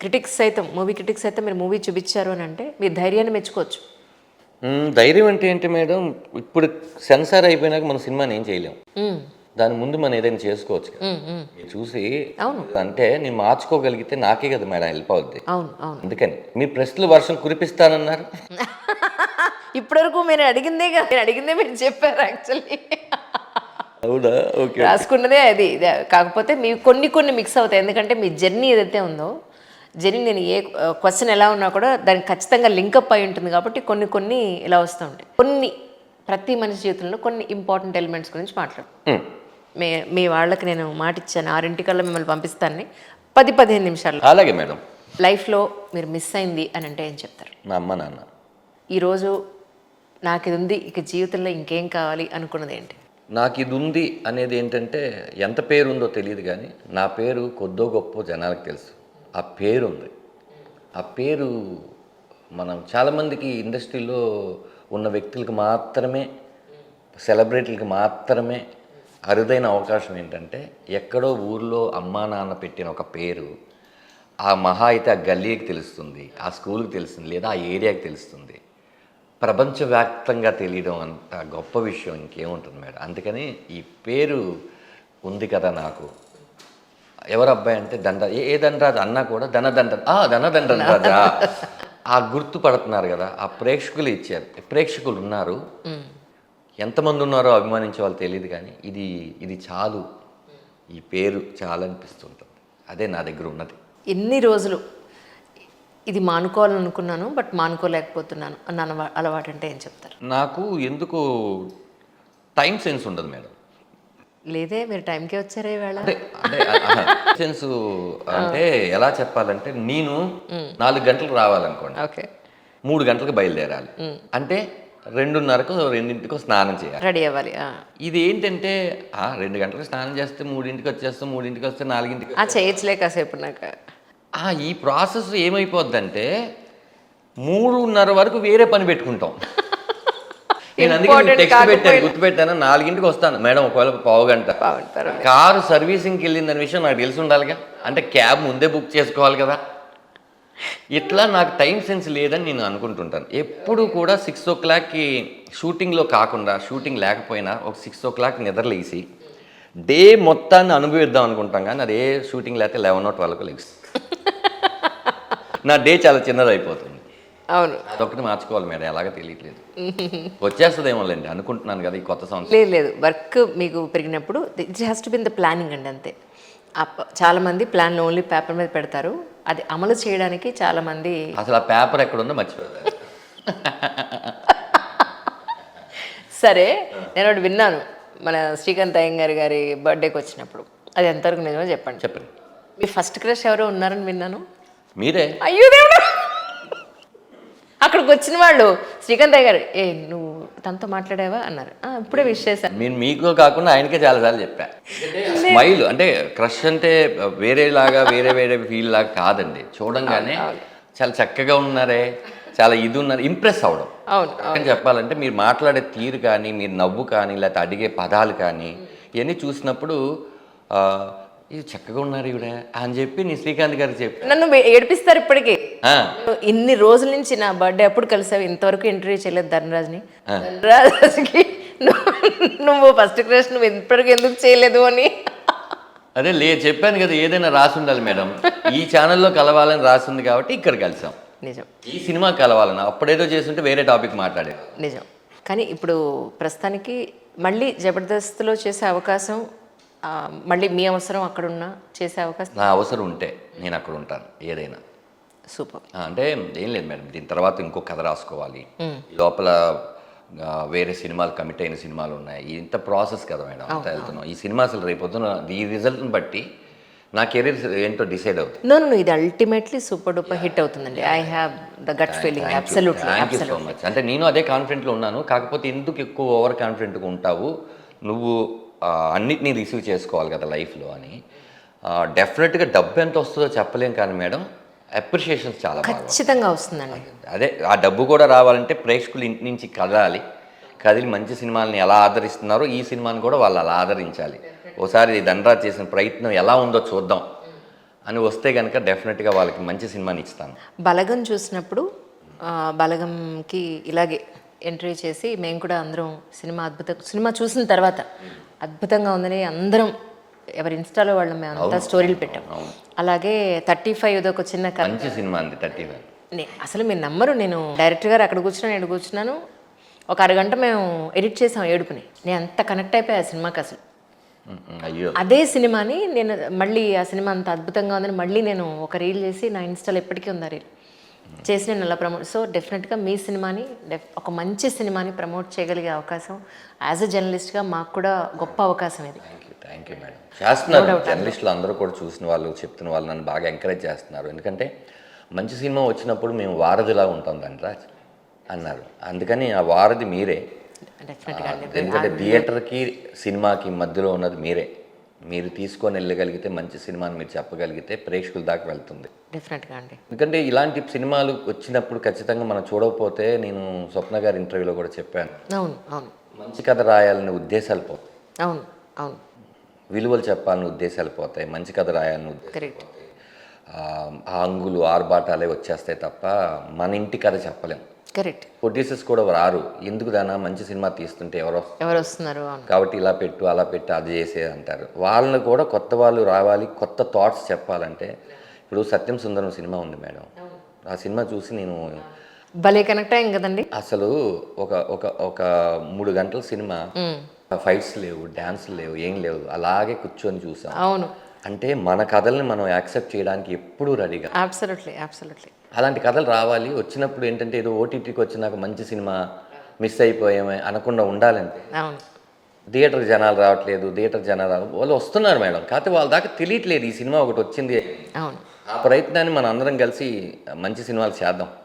Critics సైతం movie critics అయితే మీరు మూవీ చూపించారు అని అంటే మీ ధైర్యాన్ని మెచ్చుకోవచ్చు. ధైర్యం అంటే ఏంటి మేడం, ఇప్పుడు సెన్సార్ అయిపోయినాక మన సినిమాని ఏం చేయలేం. మ్మ్. దాని ముందు మనం ఏదైనా చేసుకోవచ్చు కదా. మ్మ్, మ్మ్. మీరు చూసి అవును. అంటే నేను మార్చుకోగలిగితే నాకే కదా మేడం హెల్ప్ అవుద్ది. అవును అవును. అందుకని మీరు ప్రశ్నలు వర్షం కురిపిస్తానన్నారు. ఇప్పటివరకు మీరు అడిగిందే మీరు చెప్పారు యాక్చువల్లీ. అవునా? ఓకే. రాసుకున్నదే అది ఇదే. కాకపోతే మీ కొన్ని మిక్స్ అవుతాయి. ఎందుకంటే మీ జర్నీ ఏదైతే ఉందో జర్నీ నేను ఏ క్వశ్చన్ ఎలా ఉన్నా కూడా దానికి ఖచ్చితంగా లింకప్ అయి ఉంటుంది కాబట్టి కొన్ని ఇలా వస్తూ ఉంటాయి. ప్రతి మనిషి జీవితంలో కొన్ని ఇంపార్టెంట్ ఎలిమెంట్స్ గురించి మాట్లాడు. మీ వాళ్ళకి నేను మాట ఇచ్చాను 6 మిమ్మల్ని పంపిస్తానని. 10-15 నిమిషాలు అలాగే మేడం. లైఫ్లో మీరు మిస్ అయింది అని అంటే ఏం చెప్తారు? మా అమ్మ నాన్న. ఈరోజు నాకు ఇది ఉంది, ఇక జీవితంలో ఇంకేం కావాలి అనుకున్నది ఏంటి? నాకు ఇది ఉంది అనేది ఏంటంటే, ఎంత పేరు ఉందో తెలియదు కానీ నా పేరు కొద్దో గొప్ప జనాలకు తెలుసు. ఆ పేరు ఉంది. ఆ పేరు మనం చాలామందికి ఇండస్ట్రీలో ఉన్న వ్యక్తులకు మాత్రమే, సెలబ్రిటీలకు మాత్రమే అరుదైన అవకాశం ఏంటంటే, ఎక్కడో ఊర్లో అమ్మా నాన్న పెట్టిన ఒక పేరు ఆ మహా అయితే ఆ గల్లీకి తెలుస్తుంది, ఆ స్కూల్కి తెలుస్తుంది, లేదా ఆ ఏరియాకి తెలుస్తుంది. ప్రపంచవ్యాప్తంగా తెలియడం అంత గొప్ప విషయం ఇంకేముంటుంది మేడం. అందుకని ఈ పేరు ఉంది కదా నాకు. ఎవరు అబ్బాయి అంటే ఏ దండరాజు అన్నా కూడా ధనదండన్ రాజా ఆ గుర్తుపడుతున్నారు కదా. ఆ ప్రేక్షకులు ఇచ్చారు. ప్రేక్షకులు ఉన్నారు. ఎంతమంది ఉన్నారో అభిమానించే వాళ్ళు తెలియదు కానీ ఇది చాలు, ఈ పేరు చాలు అనిపిస్తుంటుంది. అదే నా దగ్గర ఉన్నది. ఎన్ని రోజులు ఇది మానుకోవాలనుకున్నాను బట్ మానుకోలేకపోతున్నాను అన్న అలవాటు అంటే ఏం చెప్తారు? నాకు ఎందుకు టైం సెన్స్ ఉండదు మేడం. లేదే, మీరు టైంకే వచ్చారే వేళ. అంటే సెన్స్ అంటే ఎలా చెప్పాలంటే, నేను 4 గంటలకు రావాలనుకోండి, ఓకే 3 గంటలకు బయలుదేరాలి. అంటే 2:30కో 2ంటికో స్నానం చేయాలి, రెడీ అవ్వాలి. ఇది ఏంటంటే 2 గంటలకు స్నానం చేస్తే 3ంటికి వచ్చేస్తాం, 3ంటికి వస్తే 4ంటికి చేయొచ్చులే కాసేపు నాకు. ఈ ప్రాసెస్ ఏమైపోద్దంటే 3:30 వరకు వేరే పని పెట్టుకుంటాం. నేను అందుకే టెక్స్ట్ పెట్టాను, గుర్తుపెట్టాను. 4ంటికి వస్తాను మేడం, ఒకవేళ పావు గంట. కారు సర్వీసింగ్కి వెళ్ళిందనే విషయం నాకు తెలిసి ఉండాలిగా. అంటే క్యాబ్ ముందే బుక్ చేసుకోవాలి కదా. ఇట్లా నాకు టైం సెన్స్ లేదని నేను అనుకుంటుంటాను. ఎప్పుడు కూడా 6 o'clockకి షూటింగ్లో కాకుండా, షూటింగ్ లేకపోయినా ఒక 6 o'clock నిద్రలేసి డే మొత్తాన్ని అనుభవిద్దాం అనుకుంటాం. కానీ అదే షూటింగ్ లేకపోతే 11 or 12 లెగ్స్ నా డే చాలా చిన్నది అయిపోతుంది. అవును, అదొకటి మార్చుకోవాలి మేడం. ఎలాగో తెలియట్లేదు. వచ్చేస్తుందేమోలేండి అనుకుంటున్నాను కదా ఈ కొత్త సంవత్సరం. లేదు వర్క్ మీకు పెరిగినప్పుడు it has to be in the planning అండి, అంతే. చాలామంది ప్లాన్లు ఓన్లీ పేపర్ మీద పెడతారు, అది అమలు చేయడానికి చాలామంది అసలు ఆ పేపర్ ఎక్కడుందో మర్చిపోతారు. సరే, నేను ఒకటి విన్నాను మన శ్రీకాంత్ అయ్యంగార్ గారి బర్త్డేకి వచ్చినప్పుడు. అది ఎంతవరకు నిజమో చెప్పండి. మీ ఫస్ట్ క్రష్ ఎవరో ఉన్నారని విన్నాను. మీరే? అయ్యో దేవుడు, అక్కడికి వచ్చిన వాళ్ళు శ్రీకాంత్ అయ్య గారు నువ్వు తనతో మాట్లాడావా అన్నారు. ఇప్పుడే విష్ చేశాను. నేను మీకు కాకుండా ఆయనకే చాలాసార్లు చెప్పా. స్మైల్ అంటే క్రష్ అంటే వేరేలాగా వేరే ఫీల్ లాగా కాదండి. చూడంగానే చాలా చక్కగా ఉన్నారే, చాలా ఇది ఉన్నారు, ఇంప్రెస్ అవ్వడం. అవును అని చెప్పాలంటే మీరు మాట్లాడే తీరు కానీ, మీరు నవ్వు కానీ, లేకపోతే అడిగే పదాలు కానీ ఇవన్నీ చూసినప్పుడు ఇది చక్కగా ఉన్నారు ఈవిడ అని చెప్పి నేను శ్రీకాంత్ గారికి చెప్పి నన్ను ఏడిపిస్తారు ఇప్పటికీ. ఇన్ని రోజుల నుంచి నా బర్త్డే ఎప్పుడు కలిసావు, ఇంతవరకు ఇంటర్వ్యూ చేయలేదు ధనరాజ్కి నువ్వు ఫస్ట్ క్రష్ నువ్వు ఇప్పటికీ ఎందుకు చేయలేదు అని. అదే చెప్పాను కదా, ఏదైనా రాసి ఉండాలి మేడం. ఈ ఛానల్లో కలవాలని రాసింది కాబట్టి ఇక్కడ కలిసాం. నిజం. ఈ సినిమా కలవాలని అప్పుడేదో చేస్తుంటే వేరే టాపిక్ మాట్లాడే. నిజం. కానీ ఇప్పుడు ప్రస్తుతానికి మళ్ళీ జబర్దస్త్లో చేసే అవకాశం, మళ్ళీ మీ అవసరం అక్కడున్నా చేసే అవకాశం. నా అవసరం ఉంటే నేను అక్కడ ఉంటాను ఏదైనా. సూపర్. అంటే ఏం లేదు మేడం, దీని తర్వాత ఇంకో కథ రాసుకోవాలి, లోపల వేరే సినిమాలు కమిట్ అయిన సినిమాలు ఉన్నాయి. ఇంత ప్రాసెస్ కదా మేడం, అంతా వెళ్తున్నాం. ఈ సినిమా అసలు రేపొద్దున ఈ రిజల్ట్ని బట్టి నా కెరీర్ ఏంటో డిసైడ్ అవుతుంది. నో ఇది అల్టిమేట్లీ సూపర్ డూపర్ హిట్ అవుతుందండి. I have the gut feeling. Absolutely. Thank you so much. అంటే నేను అదే కాన్ఫిడెంట్లో ఉన్నాను. కాకపోతే ఎందుకు ఎక్కువ ఓవర్ కాన్ఫిడెంట్గా ఉంటావు నువ్వు, అన్నిటినీ రిసీవ్ చేసుకోవాలి కదా లైఫ్లో అని. డెఫినెట్గా డబ్బు ఎంత వస్తుందో చెప్పలేం కానీ మేడం, అప్రిషియేషన్స్ చాలా ఖచ్చితంగా వస్తుందండి. అదే ఆ డబ్బు కూడా రావాలంటే ప్రేక్షకులు ఇంటి నుంచి కదిలి మంచి సినిమాలని ఎలా ఆదరిస్తున్నారో ఈ సినిమాని కూడా వాళ్ళు అలా ఆదరించాలి. ఒకసారి ధనరాజ్ చేసిన ప్రయత్నం ఎలా ఉందో చూద్దాం అని వస్తే కనుక డెఫినెట్గా వాళ్ళకి మంచి సినిమాని ఇస్తాను. బలగం చూసినప్పుడు బలగంకి ఇలాగే ఎంట్రీ చేసి మేము కూడా అందరం సినిమా చూసిన తర్వాత అద్భుతంగా ఉందని అందరం ఎవరి ఇన్స్టాలో వాళ్ళు మేము అంతా స్టోరీలు పెట్టాం. అలాగే 35 ఇదొక చిన్న కథ. మంచి సినిమా అండి 35. అసలు మీరు నమ్మరు, నేను డైరెక్టర్ గారు అక్కడ కూర్చున్నాను, ఇక్కడ కూర్చున్నాను, ఒక అరగంట మేము ఎడిట్ చేసాం ఏడుపుని. నేను అంత కనెక్ట్ అయిపోయా ఆ సినిమాకి అసలు. అయ్యో, అదే సినిమాని నేను మళ్ళీ ఆ సినిమా అంత అద్భుతంగా ఉందని మళ్ళీ నేను ఒక రీల్ చేసి నా ఇన్స్టాలో ఎప్పటికీ ఉంది ఆ రీల్ చేసి నేను అలా ప్రమోట్. సో డెఫినెట్గా మీ సినిమాని ఒక మంచి సినిమాని ప్రమోట్ చేయగలిగే అవకాశం యాజ్ ఎ జర్నలిస్ట్గా మాకు కూడా గొప్ప అవకాశం ఇది. Thank you madam. చేస్తున్నారు జర్నలిస్టులు అందరూ కూడా, చూసిన వాళ్ళు చెప్తున్న వాళ్ళు నన్ను బాగా ఎంకరేజ్ చేస్తున్నారు. ఎందుకంటే మంచి సినిమా వచ్చినప్పుడు మేము వారధిలా ఉంటాం ధనరాజ్ అన్నారు. అందుకని ఆ వారధి మీరే. ఎందుకంటే థియేటర్కి సినిమాకి మధ్యలో ఉన్నది మీరే. మీరు తీసుకొని వెళ్ళగలిగితే మంచి సినిమాని మీరు చెప్పగలిగితే ప్రేక్షకుల దాకా వెళ్తుంది డెఫినెట్గా అండి. ఎందుకంటే ఇలాంటి సినిమాలు వచ్చినప్పుడు ఖచ్చితంగా మనం చూడకపోతే, నేను స్వప్న గారి ఇంటర్వ్యూలో కూడా చెప్పాను, అవును అవును మంచి కథ రాయాలనే ఉద్దేశాలు పోతాయి, అవును అవును విలువలు చెప్పాలని ఉద్దేశాలు పోతాయి, మంచి కథ రాయాలని కరెక్ట్. ఆ అంగులు ఆర్భాటాలే వచ్చేస్తాయి తప్ప మన ఇంటి కథ చెప్పలేం. కరెక్ట్. ప్రొడ్యూసర్స్ కూడా రారు, ఎందుకు దానా మంచి సినిమా తీస్తుంటే ఎవరు వస్తున్నారు కాబట్టి ఇలా పెట్టు అలా పెట్టు అది చేసే అంటారు. వాళ్ళని కూడా కొత్త వాళ్ళు రావాలి, కొత్త థాట్స్ చెప్పాలంటే. ఇప్పుడు సత్యం సుందరం సినిమా ఉంది మేడం, ఆ సినిమా చూసి నేను భలే కనెక్ట్ అయ్యాం కదండి. అసలు ఒక ఒక ఒక 3 గంటల సినిమా, ఫైట్స్ లేవు, డ్యాన్స్ లేవు, ఏం లేవు, అలాగే కూర్చొని చూసాం. అవును, అంటే మన కథల్ని మనం యాక్సెప్ట్ చేయడానికి ఎప్పుడూ రెడీగా. అబ్సల్యూట్లీ అలాంటి కథలు రావాలి. వచ్చినప్పుడు ఏంటంటే ఏదో ఓటీటీకి వచ్చినాక మంచి సినిమా మిస్ అయిపోయామే అనకుండా ఉండాలంటే. అవును, థియేటర్ జనాలు రావట్లేదు, వాళ్ళు వస్తున్నారు మేడం, కాకపోతే వాళ్ళ దాకా తెలియట్లేదు ఈ సినిమా ఒకటి వచ్చింది. అవును. ఆ ప్రయత్నాన్ని మనం అందరం కలిసి మంచి సినిమాలు చేద్దాం.